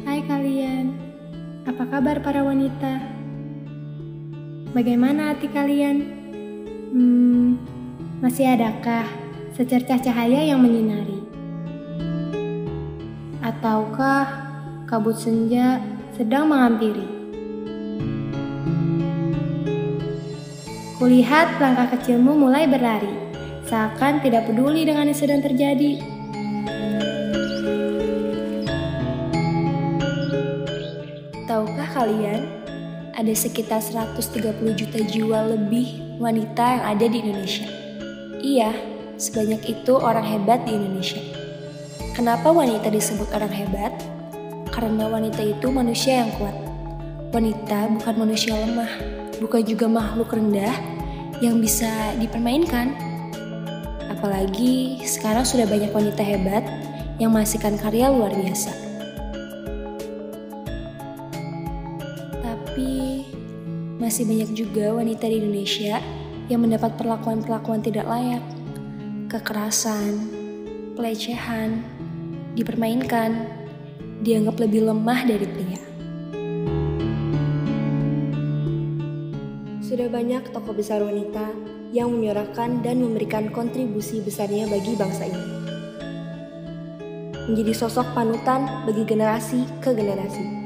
Hai kalian, apa kabar para wanita? Bagaimana hati kalian? Masih adakah secercah cahaya yang menyinari? Ataukah kabut senja sedang menghampiri? Kulihat langkah kecilmu mulai berlari, seakan tidak peduli dengan yang sedang terjadi. Tahukah kalian, ada sekitar 130 juta jiwa lebih wanita yang ada di Indonesia. Iya, sebanyak itu orang hebat di Indonesia. Kenapa wanita disebut orang hebat? Karena wanita itu manusia yang kuat. Wanita bukan manusia lemah, bukan juga makhluk rendah yang bisa dipermainkan. Apalagi sekarang sudah banyak wanita hebat yang menghasilkan karya luar biasa. Tapi masih banyak juga wanita di Indonesia yang mendapat perlakuan-perlakuan tidak layak, kekerasan, pelecehan, dipermainkan, dianggap lebih lemah dari pria. Sudah banyak tokoh besar wanita yang menyuarakan dan memberikan kontribusi besarnya bagi bangsa ini. Menjadi sosok panutan bagi generasi ke generasi.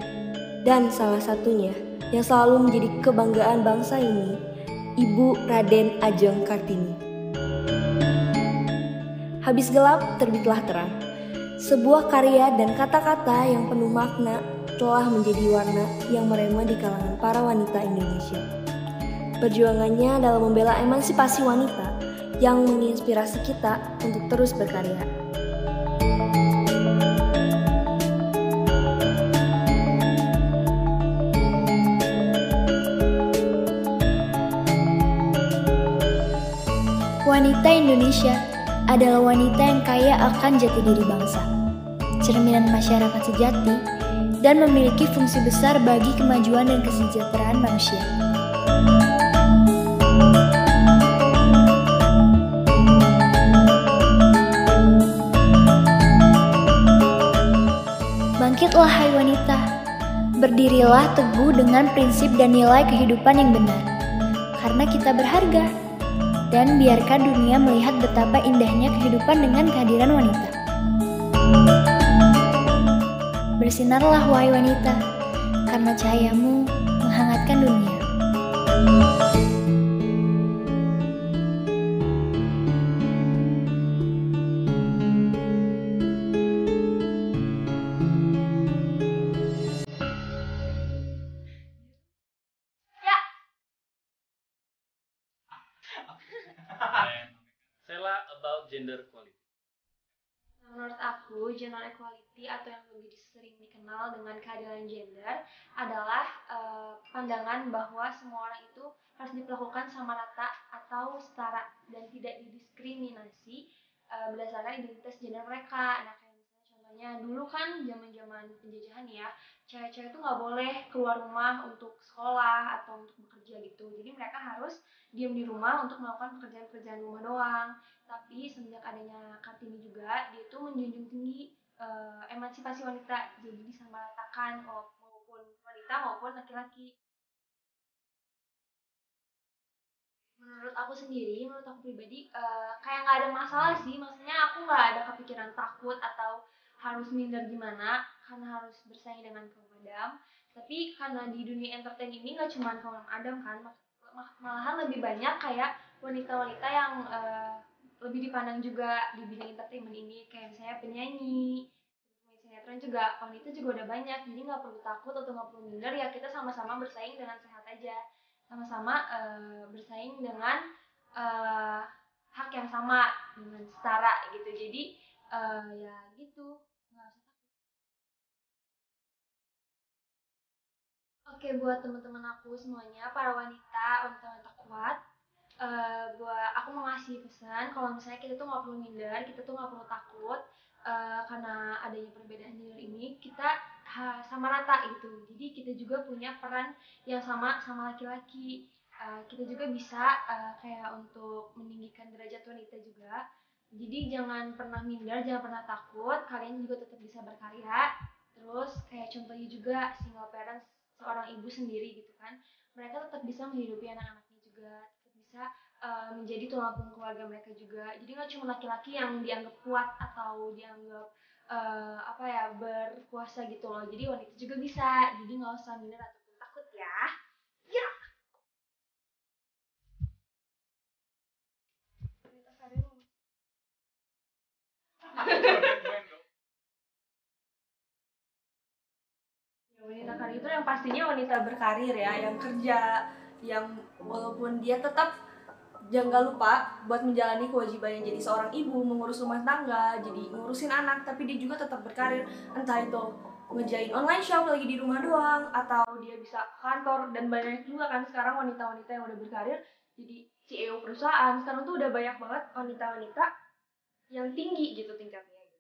Dan salah satunya yang selalu menjadi kebanggaan bangsa ini, Ibu Raden Ajeng Kartini. Habis gelap, terbitlah terang. Sebuah karya dan kata-kata yang penuh makna telah menjadi warna yang merema di kalangan para wanita Indonesia. Perjuangannya dalam membela emansipasi wanita yang menginspirasi kita untuk terus berkarya. Wanita Indonesia adalah wanita yang kaya akan jati diri bangsa, cerminan masyarakat sejati, dan memiliki fungsi besar bagi kemajuan dan kesejahteraan manusia. Bangkitlah hai wanita, berdirilah teguh dengan prinsip dan nilai kehidupan yang benar, karena kita berharga. Dan biarkan dunia melihat betapa indahnya kehidupan dengan kehadiran wanita. Bersinarlah wahai wanita, karena cahayamu menghangatkan dunia. Sela about gender equality. Menurut aku, gender equality atau yang lebih sering dikenal dengan keadilan gender adalah pandangan bahwa semua orang itu harus diperlakukan sama rata atau setara dan tidak didiskriminasi berdasarkan identitas gender mereka. Nah, kayak misalnya contohnya dulu kan zaman-zaman penjajahan ya, cewek-cewek itu nggak boleh keluar rumah untuk sekolah atau untuk bekerja gitu. Jadi mereka harus diam di rumah untuk melakukan pekerjaan-pekerjaan rumah doang. Tapi semenjak adanya Kartini juga, dia itu menjunjung tinggi emansipasi wanita, jadi disamaratakan maupun wanita maupun laki-laki. Menurut aku sendiri, menurut aku pribadi, kayak nggak ada masalah sih. Maksudnya aku nggak ada kepikiran takut atau harus minder gimana, karena harus bersaing dengan kaum Adam. Tapi karena di dunia entertain ini nggak cuma kaum Adam kan, malahan lebih banyak kayak wanita-wanita yang lebih dipandang juga di bidang entertainment ini, kayak misalnya penyanyi, pemain sinetron juga, wanita juga udah banyak, jadi nggak perlu takut atau nggak perlu minder ya, kita sama-sama bersaing dengan sehat aja, sama-sama bersaing dengan hak yang sama, dengan setara gitu, jadi ya gitu, nggak usah takut. Oke, buat teman-teman aku semuanya, para wanita, wanita-wanita kuat, aku mau ngasih pesan menjelaskan kalau misalnya kita tuh nggak perlu minder, kita tuh nggak perlu takut karena adanya perbedaan gender ini, kita sama rata gitu. Jadi kita juga punya peran yang sama sama laki-laki. Kita juga bisa kayak untuk meninggikan derajat wanita juga. Jadi jangan pernah minder, jangan pernah takut. Kalian juga tetap bisa berkarya. Terus kayak contohnya juga single parents, seorang ibu sendiri gitu kan. Mereka tetap bisa menghidupi anak-anaknya juga, tetap bisa menjadi tulang punggung keluarga mereka juga. Jadi nggak cuma laki-laki yang dianggap kuat atau dianggap berkuasa gitu loh. Jadi wanita juga bisa. Jadi nggak usah minder ataupun takut ya. Ya. Wanita karir. Ya, wanita karir itu yang pastinya wanita berkarir ya, yang kerja, yang walaupun dia tetap jangan lupa buat menjalani kewajibannya jadi seorang ibu, mengurus rumah tangga, jadi ngurusin anak, tapi dia juga tetap berkarir, entah itu ngejain online shop lagi di rumah doang, atau dia bisa kantor. Dan banyak juga kan sekarang wanita-wanita yang udah berkarir jadi CEO perusahaan. Sekarang tuh udah banyak banget wanita-wanita yang tinggi gitu tingkatnya gitu.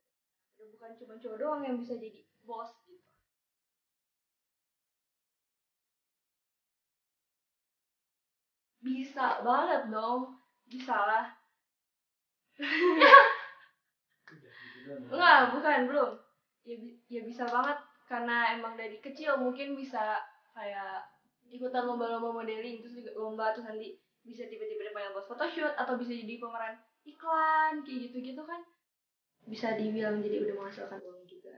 Udah bukan cuma cowok doang yang bisa jadi bos gitu. Bisa banget dong, bisa lah. Enggak, bukan, belum. Ya bisa banget karena emang dari kecil mungkin bisa kayak ikutan lomba-lomba modeling, terus juga lomba, terus nanti bisa tiba-tiba dipanggil buat photoshoot atau bisa jadi pemeran iklan kayak gitu-gitu kan. Bisa dibilang jadi udah menghasilkan uang juga.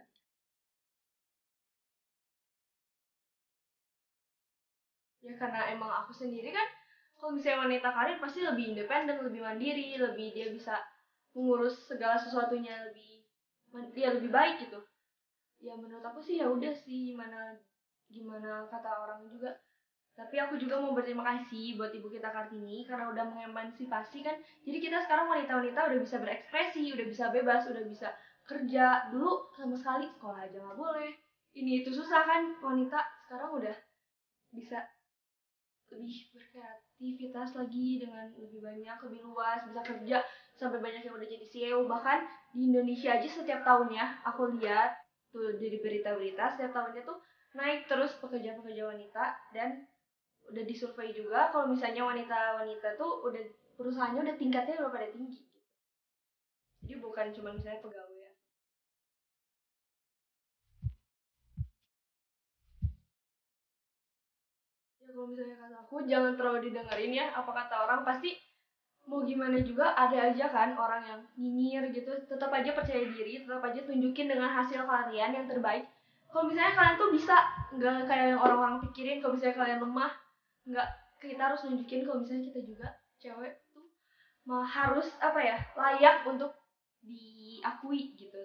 Ya karena emang aku sendiri kan kalau misalnya wanita karir pasti lebih independen, lebih mandiri, lebih dia bisa mengurus segala sesuatunya lebih baik gitu. Ya menurut aku sih ya udah sih, gimana gimana kata orang juga. Tapi aku juga mau berterima kasih buat Ibu kita Kartini karena udah mengemansipasi kan. Jadi kita sekarang wanita-wanita udah bisa berekspresi, udah bisa bebas, udah bisa kerja. Dulu sama sekali sekolah aja nggak boleh. Ini itu susah kan, wanita sekarang udah bisa lebih berkreativitas lagi dengan lebih banyak, lebih luas, bisa kerja sampai banyak yang udah jadi CEO. Bahkan di Indonesia aja setiap tahunnya aku lihat tuh dari berita-berita, setiap tahunnya tuh naik terus pekerja-pekerja wanita. Dan udah disurvei juga kalau misalnya wanita-wanita tuh udah perusahaannya udah tingkatnya udah pada tinggi gitu. Jadi bukan cuma misalnya pegawai ya. Ya kalau misalnya kata aku jangan terlalu didengerin ya apa kata orang, pasti mau gimana juga ada aja kan orang yang nyinyir gitu. Tetap aja percaya diri, tetap aja tunjukin dengan hasil kalian yang terbaik. Kalau misalnya kalian tuh bisa, nggak kayak yang orang-orang pikirin kalau misalnya kalian lemah, nggak, kita harus nunjukin kalau misalnya kita juga cewek tuh harus layak untuk diakui gitu,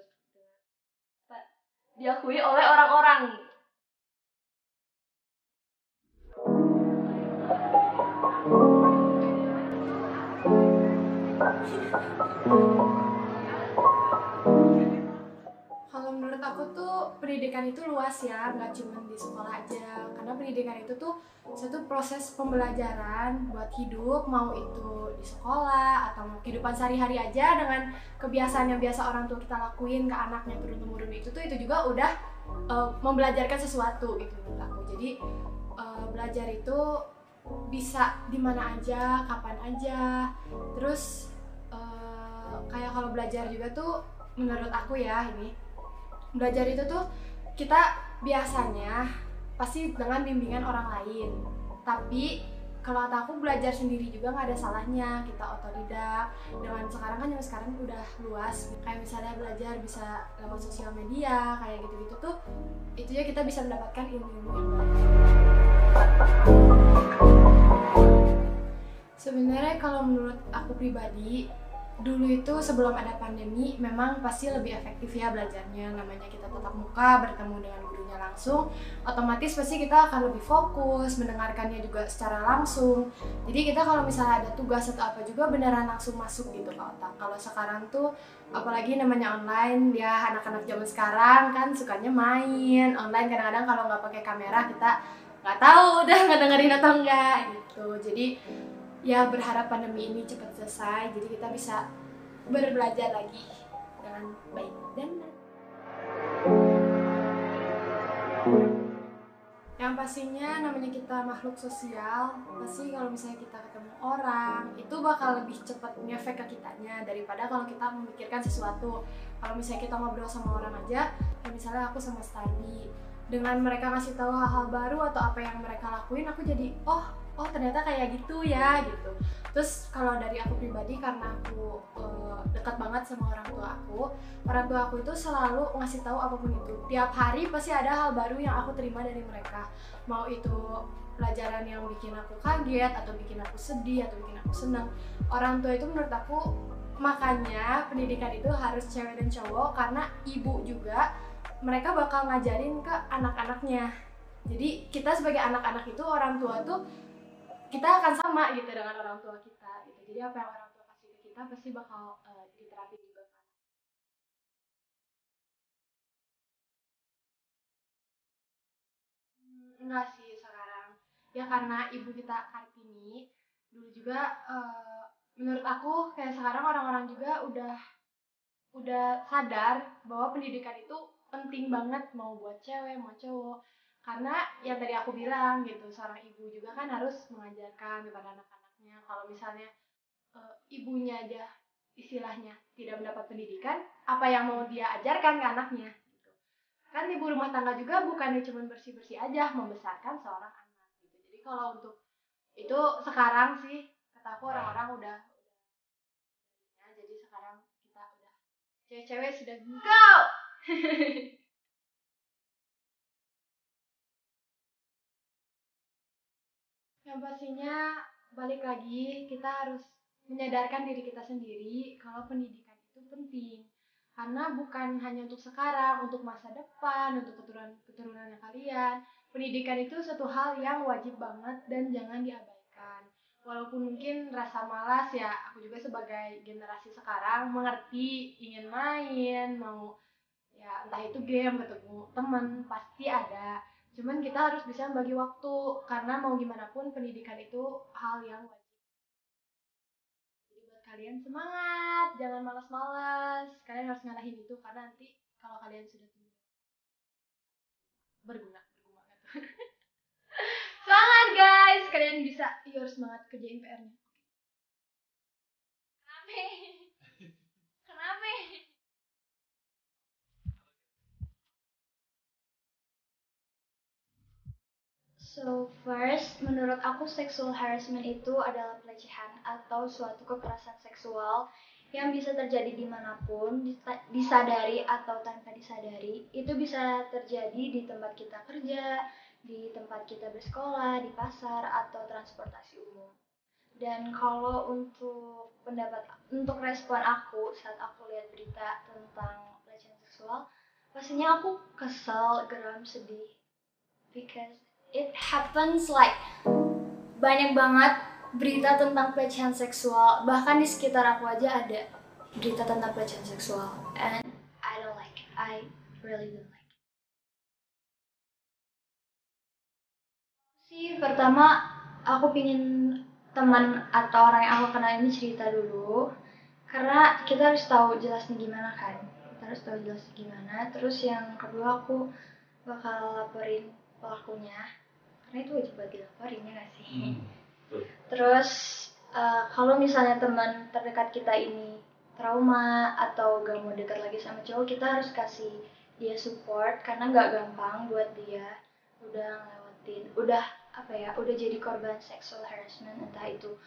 diakui oleh orang-orang. Kalau menurut aku tuh pendidikan itu luas ya, nggak cuma di sekolah aja. Karena pendidikan itu tuh satu proses pembelajaran buat hidup, mau itu di sekolah atau mau kehidupan sehari-hari aja dengan kebiasaan yang biasa orang tua kita lakuin ke anaknya turun-temurun itu juga udah membelajarkan sesuatu gitu menurut aku. Jadi belajar itu bisa di mana aja, kapan aja. Terus kayak kalau belajar juga tuh menurut aku ya, ini belajar itu tuh kita biasanya pasti dengan bimbingan orang lain, tapi kalau kata aku belajar sendiri juga nggak ada salahnya, kita otodidak. Dengan sekarang kan yang sekarang udah luas, kayak misalnya belajar bisa lewat sosial media kayak gitu-gitu tuh, itu ya kita bisa mendapatkan ilmu-ilmu yang baik. Sebenarnya kalau menurut aku pribadi, dulu itu sebelum ada pandemi memang pasti lebih efektif ya belajarnya. Namanya kita tatap muka, bertemu dengan gurunya langsung, otomatis pasti kita akan lebih fokus, mendengarkannya juga secara langsung. Jadi kita kalau misalnya ada tugas atau apa juga beneran langsung masuk gitu ke otak. Kalau sekarang tuh apalagi namanya online, ya anak-anak zaman sekarang kan sukanya main online. Kadang-kadang kalau nggak pakai kamera kita nggak tahu udah ngedengerin atau enggak gitu. Jadi ya berharap pandemi ini cepat selesai, jadi kita bisa berbelajar lagi dengan baik dan benar. Yang pastinya namanya kita makhluk sosial, pasti kalau misalnya kita ketemu orang itu bakal lebih cepat ngefek ke kitanya daripada kalau kita memikirkan sesuatu. Kalau misalnya kita ngobrol sama orang aja, kayak misalnya aku sama Stardi, dengan mereka ngasih tahu hal-hal baru atau apa yang mereka lakuin, aku jadi oh ternyata kayak gitu ya gitu. Terus kalau dari aku pribadi, karena aku dekat banget sama orang tua aku itu selalu ngasih tahu apapun itu. Tiap hari pasti ada hal baru yang aku terima dari mereka. Mau itu pelajaran yang bikin aku kaget atau bikin aku sedih atau bikin aku senang. Orang tua itu menurut aku, makanya pendidikan itu harus cewek dan cowok, karena ibu juga mereka bakal ngajarin ke anak-anaknya. Jadi kita sebagai anak-anak itu, orang tua tuh kita akan sama gitu dengan orang tua kita gitu. Jadi apa yang orang tua kasih ke kita pasti bakal diterapin juga kan. Enggak sih sekarang. Ya karena ibu kita Kartini dulu juga, menurut aku kayak sekarang orang-orang juga udah sadar bahwa pendidikan itu penting banget, mau buat cewek mau cowok. Karena yang tadi aku bilang gitu, seorang ibu juga kan harus mengajarkan kepada anak-anaknya. Kalau misalnya ibunya aja istilahnya tidak mendapat pendidikan, apa yang mau dia ajarkan ke anaknya gitu. Kan ibu rumah tangga juga bukannya cuma bersih-bersih aja, membesarkan seorang anak gitu. Jadi kalau untuk itu sekarang sih kata aku orang-orang udah ya, jadi sekarang kita udah cewek-cewek sudah go. Yang pastinya balik lagi, kita harus menyadarkan diri kita sendiri kalau pendidikan itu penting. Karena bukan hanya untuk sekarang, untuk masa depan, untuk keturunannya kalian. Pendidikan itu satu hal yang wajib banget dan jangan diabaikan. Walaupun mungkin rasa malas ya, aku juga sebagai generasi sekarang mengerti, ingin main, mau ya entah itu game, ketemu temen, pasti ada. Cuman kita harus bisa bagi waktu, karena mau gimana pun pendidikan itu hal yang wajib. Jadi buat kalian semangat, jangan malas-malas. Kalian harus ngalahin itu, karena nanti kalau kalian sudah tumbuh berguna banget. Semangat guys, kalian bisa. Iya harus semangat kerjain PR-nya. Kenapa? Kenapa? So first, menurut aku sexual harassment itu adalah pelecehan atau suatu kekerasan seksual yang bisa terjadi dimanapun, disadari atau tanpa disadari. Itu bisa terjadi di tempat kita kerja, di tempat kita bersekolah, di pasar, atau transportasi umum. Dan kalau untuk respon aku saat aku lihat berita tentang pelecehan seksual, pastinya aku kesel, geram, sedih, because it happens like banyak banget berita tentang pelecehan seksual. Bahkan di sekitar aku aja ada berita tentang pelecehan seksual, and I don't like it. I really don't like it. Sih pertama aku pingin teman atau orang yang aku kenal ini cerita dulu, karena kita harus tahu jelasnya gimana kan. Kita harus tahu jelasnya gimana. Terus yang kedua aku bakal laporin pelakunya, karena itu wajib buat dilaporin ya nggak sih. Terus kalau misalnya teman terdekat kita ini trauma atau gak mau dekat lagi sama cowok, kita harus kasih dia support, karena nggak gampang buat dia udah ngelewatin, udah jadi korban sexual harassment, entah itu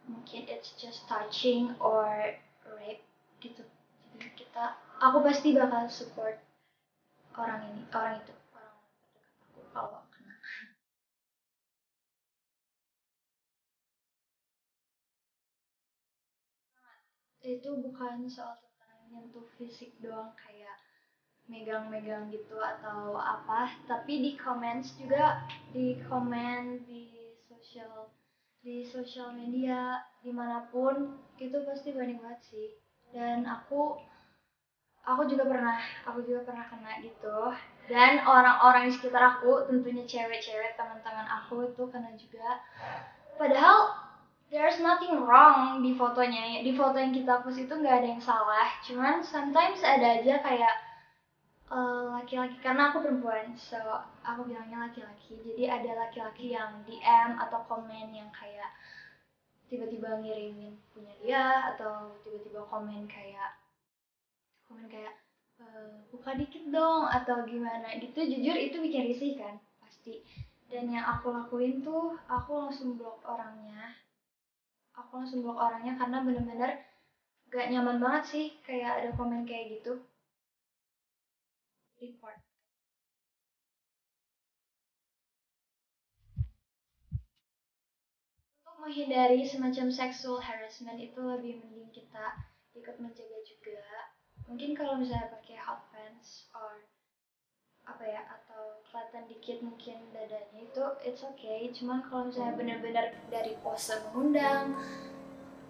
mungkin it's just touching or rape gitu. Jadi aku pasti bakal support orang itu orang terdekat aku kalau kena. Itu bukan soal tentang nyentuh fisik doang, kayak megang-megang gitu atau apa, tapi di comments juga, di komen di sosial media dimanapun itu pasti banyak banget sih. Dan aku Aku juga pernah kena gitu. Dan orang-orang di sekitar aku, tentunya cewek-cewek teman-teman aku itu kena juga. Padahal there's nothing wrong di fotonya. Di foto yang kita post itu nggak ada yang salah. Cuman sometimes ada aja kayak laki-laki, karena aku perempuan, so aku bilangnya laki-laki. Jadi ada laki-laki yang DM atau komen yang kayak tiba-tiba ngirimin punya dia, atau tiba-tiba komen kayak buka dikit dong atau gimana gitu. Jujur itu bikin risih kan pasti. Dan yang aku lakuin tuh aku langsung blok orangnya karena bener-bener gak nyaman banget sih kayak ada komen kayak gitu. Report. Untuk menghindari semacam sexual harassment itu lebih mending kita ikut menjaga juga. Mungkin kalau misalnya pakai hot pants or apa ya, atau kelihatan dikit mungkin dadanya, itu it's okay. Cuman kalau misalnya benar-benar dari pose mengundang,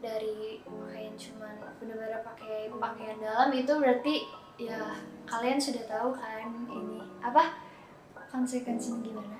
dari pakaian cuman benar-benar pakai pakaian dalam, itu berarti ya kalian sudah tahu kan ini apa konsekuensinya gimana.